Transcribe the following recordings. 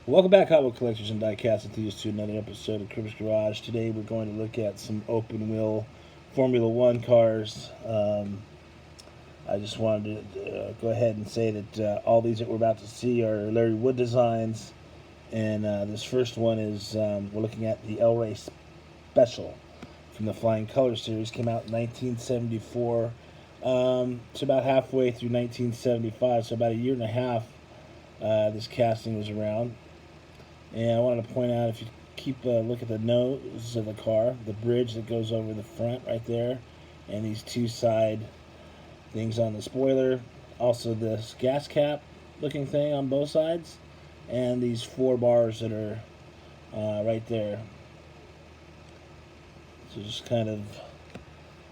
Welcome back, Hot Wheel collectors and diecast enthusiasts, to another episode of Cribb's Garage. Today we're going to look at some open wheel Formula One cars. I just wanted to go ahead and say that all these that we're about to see are Larry Wood designs, and this first one is we're looking at the El Rey Special from the Flying Color series. Came out in 1974. It's about halfway through 1975, so about a year and a half this casting was around. And I wanted to point out, if you keep a look at the nose of the car, the bridge that goes over the front right there, and these two side things on the spoiler, also this gas cap looking thing on both sides, and these 4 bars that are right there. So just kind of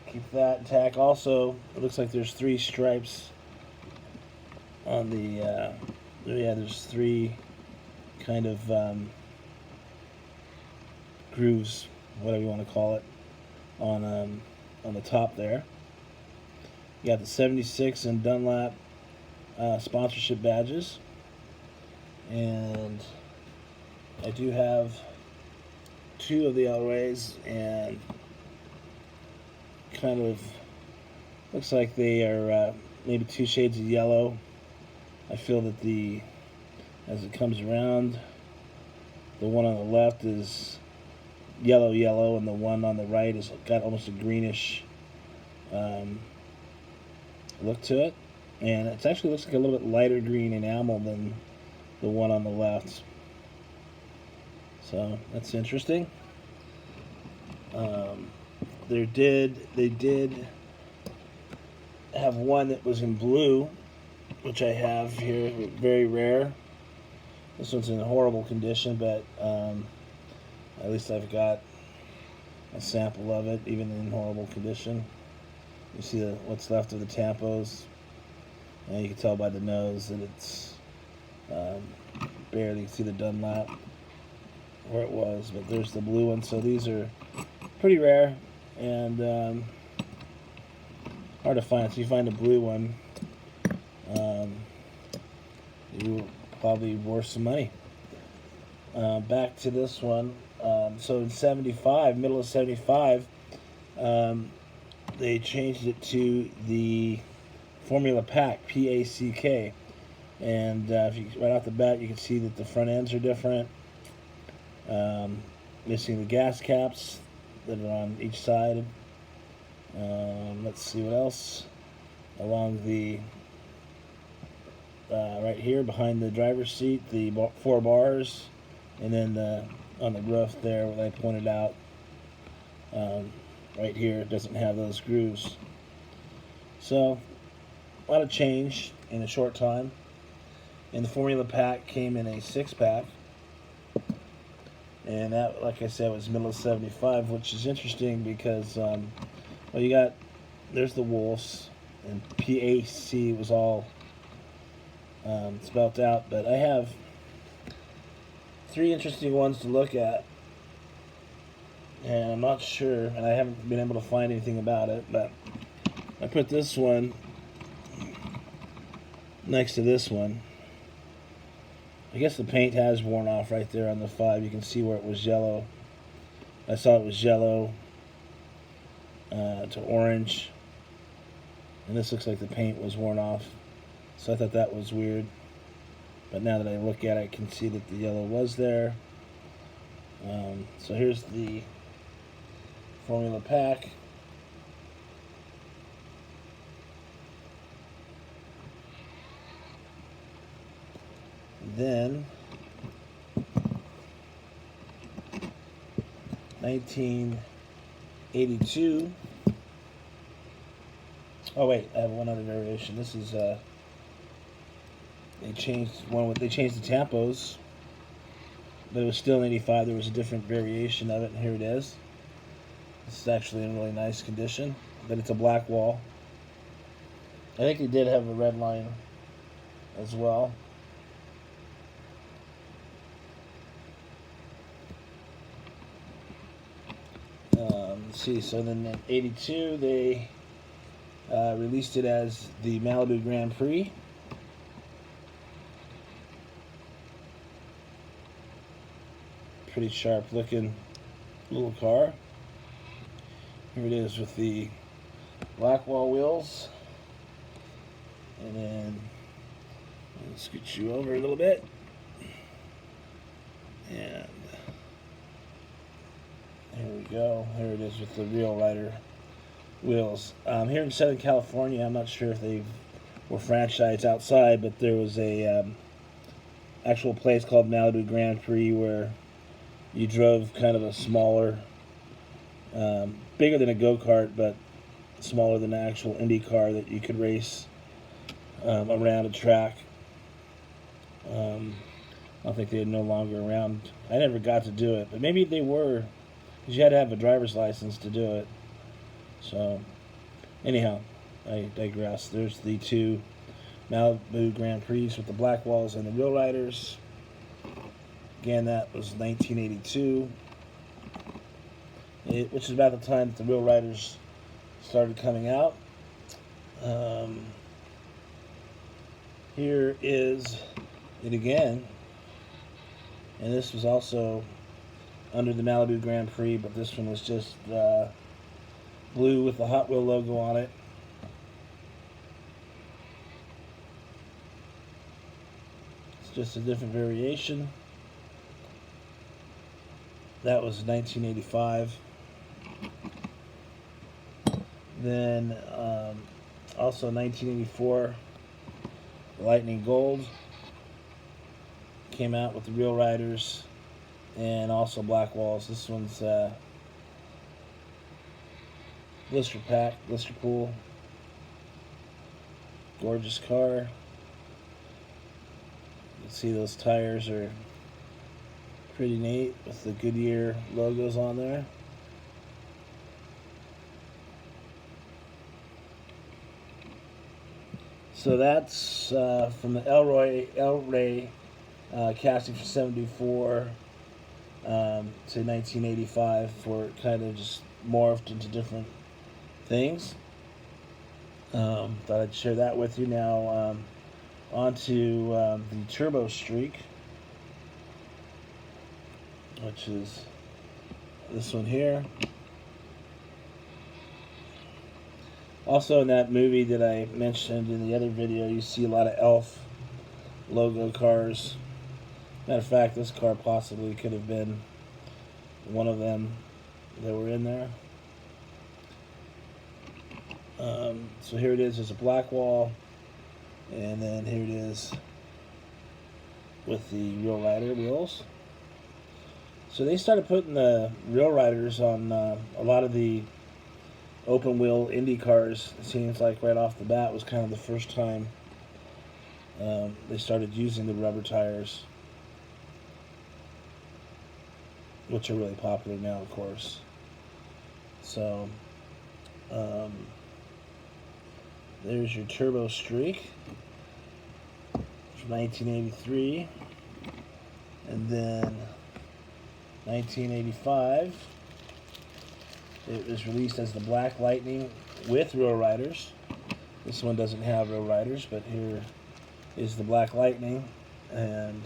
keep that intact. Also, it looks like there's 3 stripes on the, there's 3 kind of grooves, whatever you want to call it, on the top there. You got the 76 and Dunlap sponsorship badges, and I do have 2 of the El Reys, and kind of looks like they are maybe 2 shades of yellow. I feel that as it comes around, the one on the left is yellow, and the one on the right has got almost a greenish look to it, and it actually looks like a little bit lighter green enamel than the one on the left. So that's interesting. They did have one that was in blue, which I have here, very rare. This one's in horrible condition, but at least I've got a sample of it, even in horrible condition. You see what's left of the tampos, and you can tell by the nose that it's barely see the Dunlap where it was, but there's the blue one. So these are pretty rare and hard to find. So you find a blue one, you probably worth some money. Back to this one. So in 75, middle of 75, they changed it to the Formula Pack, P-A-C-K. And if you, right off the bat, you can see that the front ends are different. Missing the gas caps that are on each side. Let's see what else. Along the right here behind the driver's seat, the 4 bars, and then on the roof there, what I pointed out right here, it doesn't have those grooves. So a lot of change in a short time. And the Formula Pack came in a 6-pack, and that, like I said, was middle of 75, which is interesting because well, there's the Wolves, and PAC was all spelt out, but I have 3 interesting ones to look at, and I'm not sure, and I haven't been able to find anything about it, but I put this one next to this one. I guess the paint has worn off right there on the 5. You can see where it was yellow. I saw it was yellow to orange, and this looks like the paint was worn off, so I thought that was weird. But now that I look at it, I can see that the yellow was there. So here's the Formula Pack. Then 1982. Oh wait, I have one other variation. This is they changed the tampos, but it was still in 85. There was a different variation of it, and here it is. This is actually in really nice condition, but it's a black wall. I think they did have a red line as well. Let's see, so then in 82 they released it as the Malibu Grand Prix. pretty sharp looking little car. Here it is with the black wall wheels. And then I'll scoot you over a little bit. And here we go. Here it is with the Real Rider wheels. Here in Southern California, I'm not sure if they were franchised outside, but there was a actual place called Malibu Grand Prix where you drove kind of a smaller, bigger than a go-kart, but smaller than an actual Indy car that you could race around a track. I don't think they're no longer around. I never got to do it, but maybe they were, because you had to have a driver's license to do it. So, anyhow, I digress. There's the two Malibu Grand Prix with the black walls and the Real Riders. Again, that was 1982, which is about the time that the Real Riders started coming out. Here is it again, and this was also under the Malibu Grand Prix, but this one was just blue with the Hot Wheel logo on it. It's just a different variation. That was 1985. Then also 1984, Lightning Gold came out with the Real Riders and also black walls. This one's blister pack, blister pool. Gorgeous car. You can see those tires are pretty neat with the Goodyear logos on there. So that's from the El Rey casting from 74 to 1985, for it kind of just morphed into different things. Thought I'd share that with you. Now on to the Turbo Streak, which is this one here. Also in that movie that I mentioned in the other video, you see a lot of Elf logo cars. Matter of fact, this car possibly could have been one of them that were in there. So here it is, there's a black wall, and then here it is with the Real Rider wheels. So they started putting the Real Riders on a lot of the open wheel Indy cars. It seems like right off the bat was kind of the first time they started using the rubber tires, which are really popular now, of course. So there's your Turbo Streak from 1983, and then 1985 it was released as the Black Lightning with Real Riders. This one doesn't have Real Riders, but here is the Black Lightning, and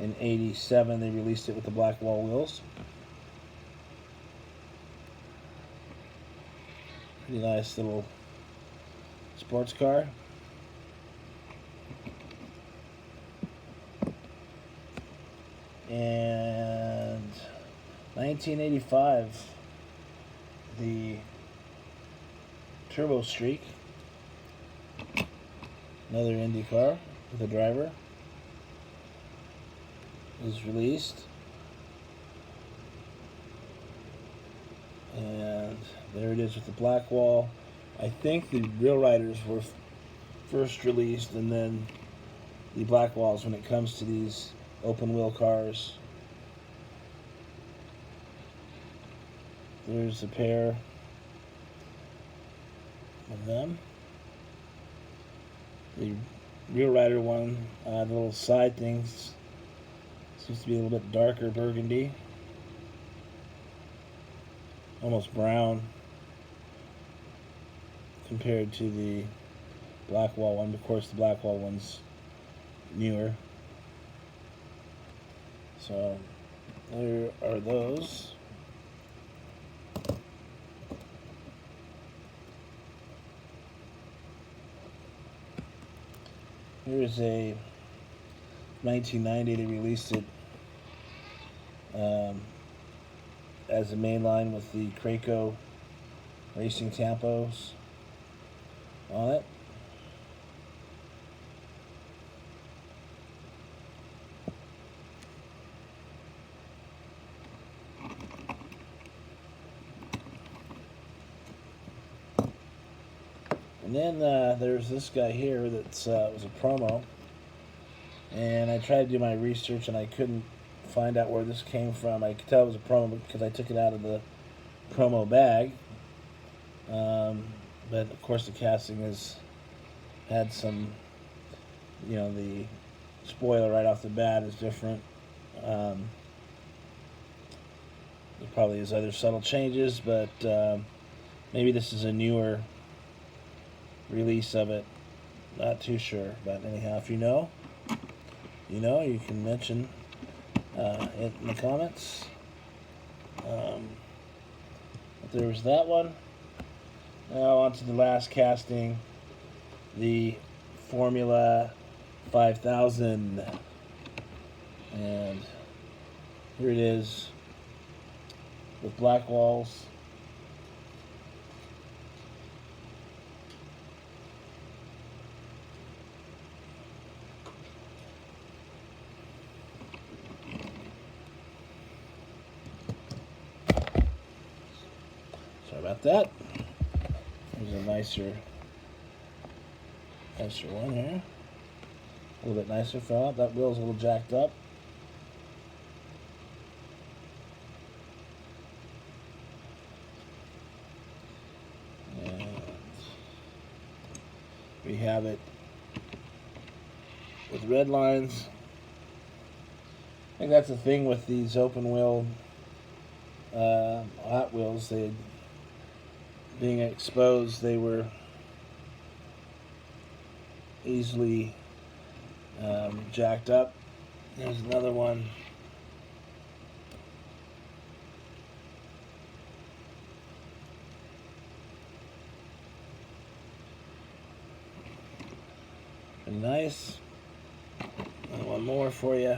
in 87 they released it with the black wall wheels. Pretty nice little sports car. And 1985, the Turbo Streak, another Indy car with a driver, was released. And there it is with the black wall. I think the Real Riders were first released, and then the black walls when it comes to these open wheel cars. There's a pair of them. The Real Rider one, the little side things, seems to be a little bit darker burgundy, almost brown compared to the black wall one. Of course, the black wall one's newer. So there are those. Here's a 1990. They released it as a main line with the Craco racing tampos on it. And then there's this guy here that was a promo, and I tried to do my research and I couldn't find out where this came from. I could tell it was a promo because I took it out of the promo bag, but of course the casting has had some, you know, the spoiler right off the bat is different. There probably is other subtle changes, but maybe this is a newer release of it. Not too sure, but anyhow, if you know, you can mention it in the comments. But there was that one. Now on to the last casting, the Formula 5000, and here it is with black walls. Sorry about that. There's a nicer one here. A little bit nicer fella. That wheel's a little jacked up. And we have it with red lines. I think that's the thing with these open wheel Hot Wheels. They being exposed, they were easily jacked up. There's another one. Pretty nice. And one more for you.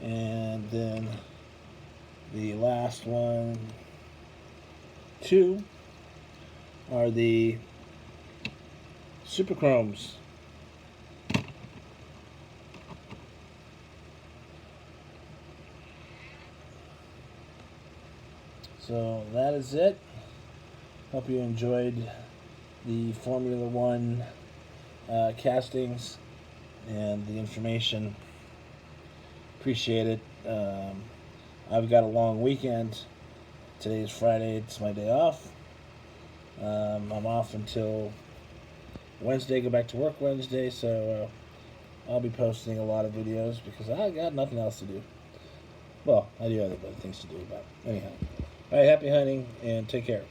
And then the last one, two, are the Super Chromes. So that is it. Hope you enjoyed the Formula One castings and the information. Appreciate it. I've got a long weekend. Today is Friday. It's my day off. I'm off until Wednesday. Go back to work Wednesday. So I'll be posting a lot of videos because I got nothing else to do. Well, I do have other things to do, but anyhow. All right, happy hunting and take care.